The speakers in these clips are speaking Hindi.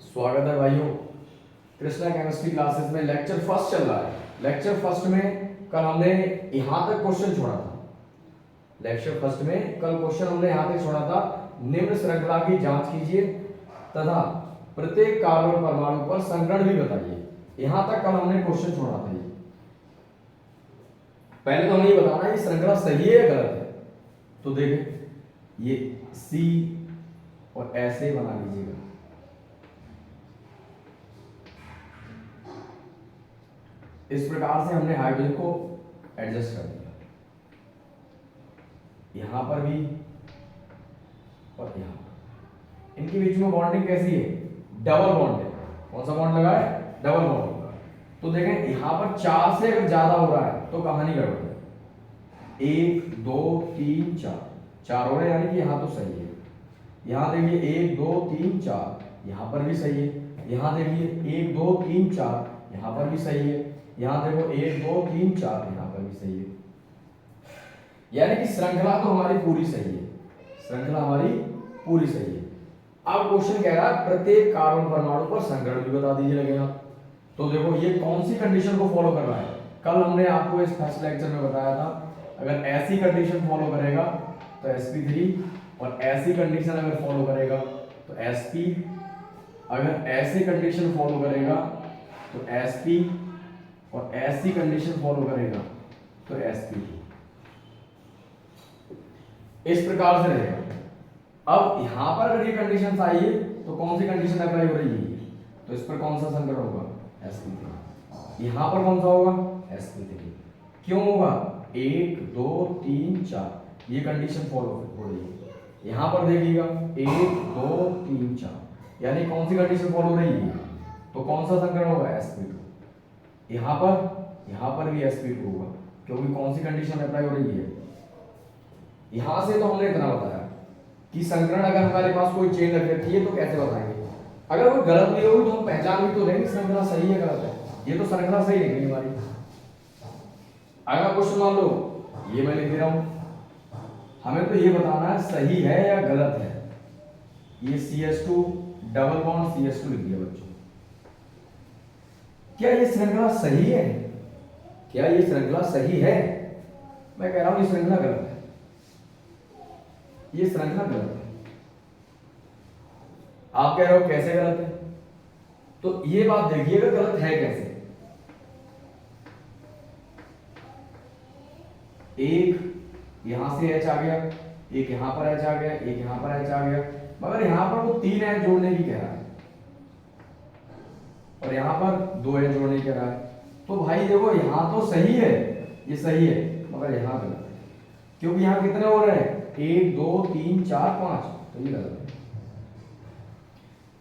स्वागत है भाइयों। कृष्णा केमिस्ट्री क्लासेस में लेक्चर फर्स्ट चल रहा है। लेक्चर फर्स्ट में कल हमने यहां तक क्वेश्चन छोड़ा था। लेक्चर फर्स्ट में कल क्वेश्चन हमने यहां तक छोड़ा था, निम्न श्रृंखला की जांच कीजिए तथा प्रत्येक कार्बन परमाणु पर संकरण भी बताइए। यहां तक कल हमने क्वेश्चन छोड़ा था। ये पहले तो हमें ये बताना है ये श्रृंखला सही है या गलत है। तो देखें ये सी और ऐसे बना लीजिएगा। इस प्रकार से हमने हाइड्रोजन को एडजस्ट कर दिया, यहां पर भी और यहां पर। इनके बीच में बॉन्डिंग कैसी है? डबल बॉन्ड है। कौन सा बॉन्ड लगा है? Double bond. तो देखें यहां पर 4 से अगर ज्यादा हो रहा है तो कहानी गड़बड़ है। 1 2 3 4 हो रहे हैं, यानी कि यहां तो सही है। यहां देखिए 1 2 3 4, यहां पर भी सही है। यहां देखिए 1 2 3 4, यहां पर भी सही है। यहां देखो 1 2 3 4, यहां पर भी सही है। यानी कि श्रृंखला तो हमारी पूरी सही है। श्रृंखला हमारी पूरी सही है। अब क्वेश्चन कह रहा है प्रत्येक कार्बन परमाणु पर संकरण भी बता दीजिए लगे आप। तो देखो ये कौन सी कंडीशन को फॉलो कर रहा है? कल हमने आपको इस फर्स्ट लेक्चर में बताया था, अगर ऐसी कंडीशन फॉलो करेगा तो sp3, और ऐसी कंडीशन अगर फॉलो करेगा तो sp, अगर ऐसी कंडीशन फॉलो करेगा तो sp, और ऐसी कंडीशन फॉलो करेगा तो sp2। इस प्रकार से रहेगा। अब यहां पर अगर ये कंडीशन आई है तो कौन सी कंडीशन अप्लाई हो रही है? तो इस पर कौन सा संकरण होगा? sp3। यहां पर कौन सा होगा? sp3। क्यों होगा? 1 2 3 4 ये कंडीशन फॉलो हो रही है। यहां पर देखिएगा 1 2 3 4, यानी कौन सी कंडीशन फॉलो हो रही है? तो कौन सा संकरण होगा? sp2। यहां पर भी sp2 होगा, क्योंकि कौन सी कंडीशन अप्लाई हो रही है? यहां से तो हमने इतना बताया कि संकरण अगर हमारे पास कोई चेन रख रखी है तो कैसे बताएंगे। अगर वो गलत भी होगी तो हम पहचान भी तो लेंगे श्रृंखला सही है गलत है। ये तो श्रृंखला सही है हमारी। अगला क्वेश्चन मान लो ये मैं लिख दे रहा हूं, हमें तो ये बताना है सही है या गलत है। ये CH2 डबल बॉन्ड CH2 लिख दिया बच्चों। क्या ये श्रृंखला सही है? क्या ये श्रृंखला सही है? मैं कह रहा हूं ये श्रृंखला गलत है। ये श्रृंखला गलत है। आप कह रहे हो कैसे गलत है? तो ये बात देखिएगा गलत है कैसे। एक यहां से H आ गया, एक यहां पर H आ गया, एक यहां पर H आ गया, मगर यहां पर वो 3 H जोड़ने की कह रहा है और यहां पर 2 H जोड़ने की कह रहा है। तो भाई देखो यहां तो सही है, ये सही है, मगर यहां गलत है, क्योंकि यहां कितने हो रहे हैं? 1 2 3 4 5, तो ये गलत है।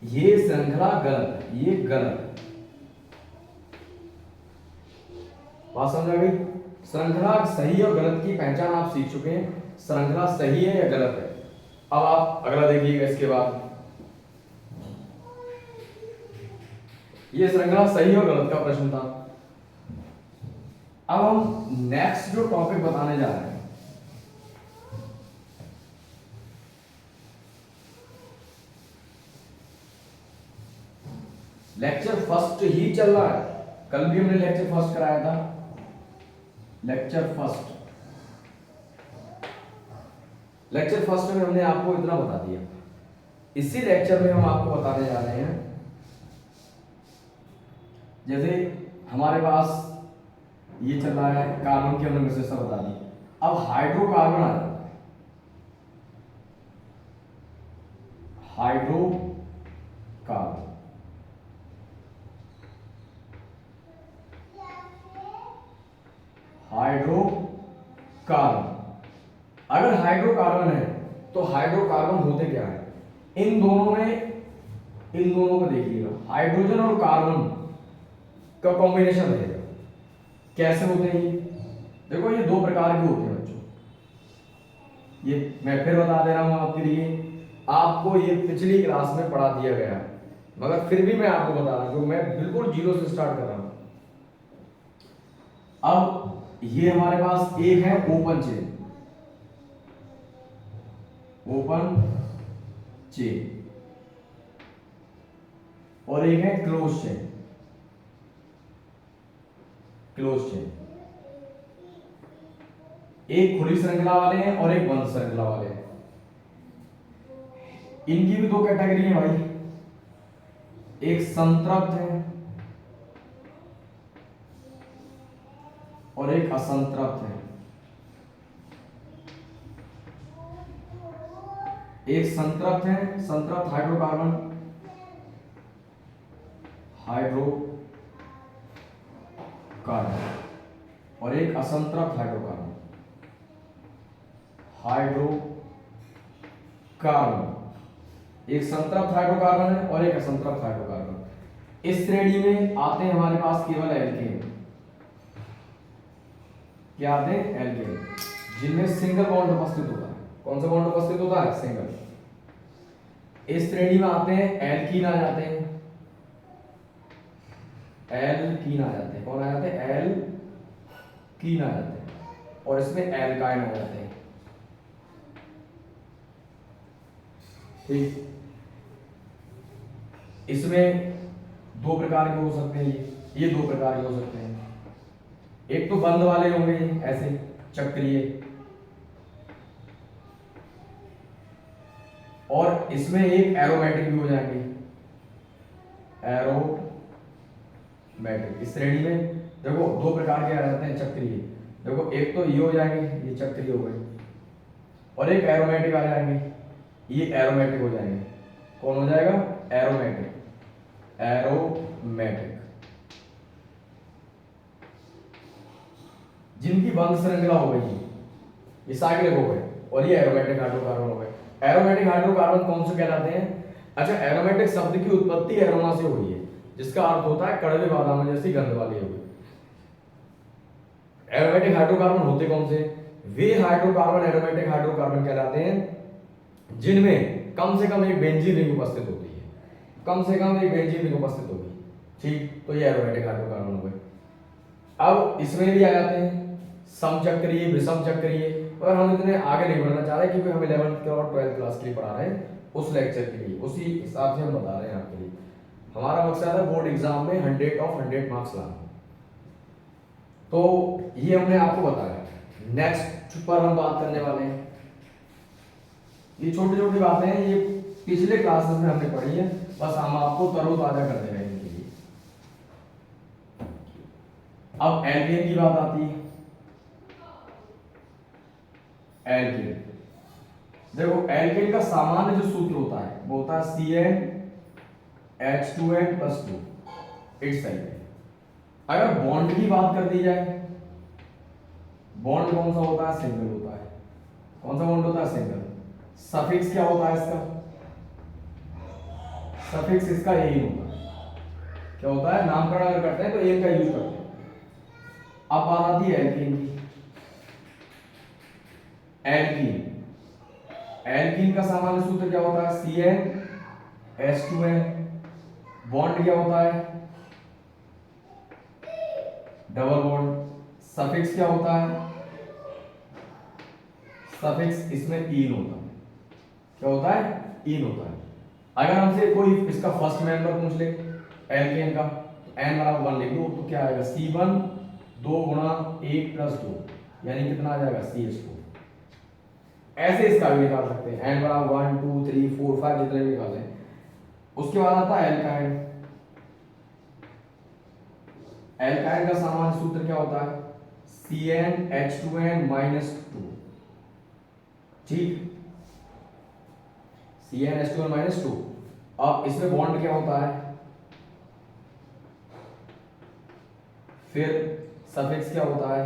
ये श्रृंखला गलत है, ये गलत है। बात समझ आ गई? श्रृंखला सही और गलत की पहचान आप सीख चुके हैं। श्रृंखला सही है या गलत है। अब आप अगला देखिएगा। इसके बाद ये श्रृंखला सही और गलत का प्रश्न था। अब हम नेक्स्ट जो टॉपिक बताने जा रहे हैं, लेक्चर फर्स्ट ही चल रहा है। कल भी हमने लेक्चर फर्स्ट कराया था। लेक्चर फर्स्ट में हमने आपको इतना बता दिया। इसी लेक्चर में हम आपको बताने जा रहे हैं, जैसे हमारे पास ये चल रहा है कार्बन की हमने विशेषता बता दी। अब हाइड्रोकार्बन आ जाता है। हाइड्रोकार्बन अगर हाइड्रोकार्बन है तो हाइड्रोकार्बन होते क्या है? इन दोनों को देखिएगा, हाइड्रोजन और कार्बन का कॉम्बिनेशन रहेगा। कैसे होते हैं ये? देखो ये 2 प्रकार के होते हैं बच्चों। ये मैं फिर बता दे रहा हूं आपके लिए, आपको ये पिछली क्लास में पढ़ा दिया गया है, मगर फिर भी मैं आपको बता रहा हूं, मैं बिल्कुल जीरो से स्टार्ट कर रहा हूं। अब ये हमारे पास एक है ओपन चेन, और एक है क्लोज चेन। क्लोज चेन, एक खुली श्रृंखला वाले हैं और एक बंद श्रृंखला वाले हैं। इनकी भी दो कैटेगरी है भाई, एक संतृप्त है और एक असंतृप्त है। एक संतृप्त है, संतृप्त हाइड्रोकार्बन, और एक असंतृप्त हाइड्रोकार्बन, एक संतृप्त हाइड्रोकार्बन है और एक असंतृप्त हाइड्रोकार्बन। इस श्रेणी में आते हैं हमारे पास केवल एल्केन। क्या आते हैं? एल्केन, जिनमें सिंगल बॉन्ड उपस्थित होता है। कौन सा बॉन्ड उपस्थित होता है? सिंगल। इस श्रेणी में आते हैं एल्कीन आ जाते हैं, एल्कीन आ जाते हैं। कौन आ जाते हैं? एल्कीन आ जाते हैं। और इसमें एल्काइन आ जाते हैं। ठीक, इसमें दो प्रकार के हो सकते हैं, ये दो प्रकार के हो सकते हैं। एक तो बंद वाले होंगे ऐसे चक्रीय, और इसमें एक एरोमेटिक भी हो जाएंगे, एरोमेटिक। इस श्रेणी में देखो दो प्रकार के आ जाते हैं चक्रीय। देखो एक तो ये हो जाएंगे, ये चक्रीय हो गए, और एक एरोमेटिक आ जाएंगे, ये एरोमेटिक हो जाएंगे। कौन हो जाएगा? Aromatic, aromatic. जिनकी बंद श्रृंखला हो गई, ये साइक्लिक हो गए, और ये एरोमेटिक हाइड्रोकार्बन हो गए। एरोमेटिक हाइड्रोकार्बन कौन से कहलाते हैं? अच्छा, एरोमेटिक शब्द की उत्पत्ति एरोमा से हुई है, जिसका अर्थ होता है कड़वे बादाम जैसी गंध वाली हो गई। एरोमेटिक हाइड्रोकार्बन होते कौन से? वे हाइड्रोकार्बन एरोमेटिक हाइड्रोकार्बन कहलाते हैं जिनमें कम से कम एक बेंजीन रिंग उपस्थित होती है, कम से कम एक बेंजीन रिंग उपस्थित होगी। ठीक, तो ये एरोमेटिक हाइड्रोकार्बन हो गए। अब इसमें भी आ जाते हैं समचक्रीय, विषम चक्रीय, और हम इतने आगे नहीं बढ़ना चाह रहे क्योंकि हम 11th और 12th क्लास के लिए पढ़ा रहे हैं, उस लेक्चर के लिए, उसी हिसाब से हम बता रहे हैं आपके लिए। हमारा मकसद है बोर्ड एग्जाम में 100 ऑफ 100 मार्क्स लाना। तो ये हमने आपको बताया। नेक्स्ट पर हम बात करने वाले हैं, ये छोटी छोटी बातें हैं, ये पिछले क्लासेस में हमने पढ़ी है, बस हम आपको तरोताजा कर दे रहे हैं इनके लिए। अब एल्केन की बात आती है। एल्केन, देखो एल्केन का सामान्य जो सूत्र होता है वो होता है CnH2n+2। It's alkene. अगर बॉन्ड की बात कर दी जाए, बॉन्ड कौन सा होता है? सिंगल होता है। कौन सा बॉन्ड होता है? सिंगल। सफिक्स क्या होता है इसका? सफिक्स इसका एन होता है। क्या होता है? नामकरण अगर करते हैं तो एन का यूज करते हैं। अब बात आती है एल्कीन की। एल्कीन, एल्कीन का सामान्य सूत्र क्या होता है? CnH2n। बॉन्ड क्या होता है? Double bond. सफिक्स क्या होता है? सफिक्स इसमें इन होता है। क्या होता है? इन होता है। अगर हमसे कोई इसका फर्स्ट मेंबर पूछ ले एल्केन का, तो n बराबर 1 लिख दो, तो क्या आएगा? C1 2 गुणा 1 + 2, यानी कितना आ जाएगा? CH2। ऐसे इसका भी निकाल सकते हैं, n बराबर 1 2 3 4 5 जितने भी निकालें। उसके बाद आता है एल्काइन। एल्काइन का सामान्य सूत्र क्या होता है? CnH2n-2। ठीक, CnH2n-2। अब इसमें बॉन्ड क्या होता है? फिर सफिक्स क्या होता है?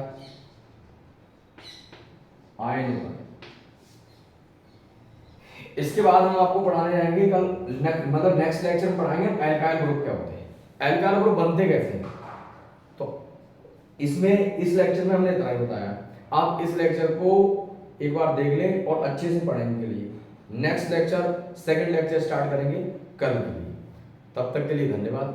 आयन होता है। इसके बाद हम आपको पढ़ाने जाएंगे कल, मतलब नेक्स्ट लेक्चर में पढ़ाएंगे एल्काइल ग्रुप क्या होते हैं, एल्काइल ग्रुप बनते कैसे हैं। तो इसमें इस लेक्चर में हमने इतना ही बताया। आप इस लेक्चर को एक बार देख लें और अच्छे से पढ़ने के लिए next lecture, second lecture start करेंगे कल के लिए। तब तक के लिए धन्यवाद।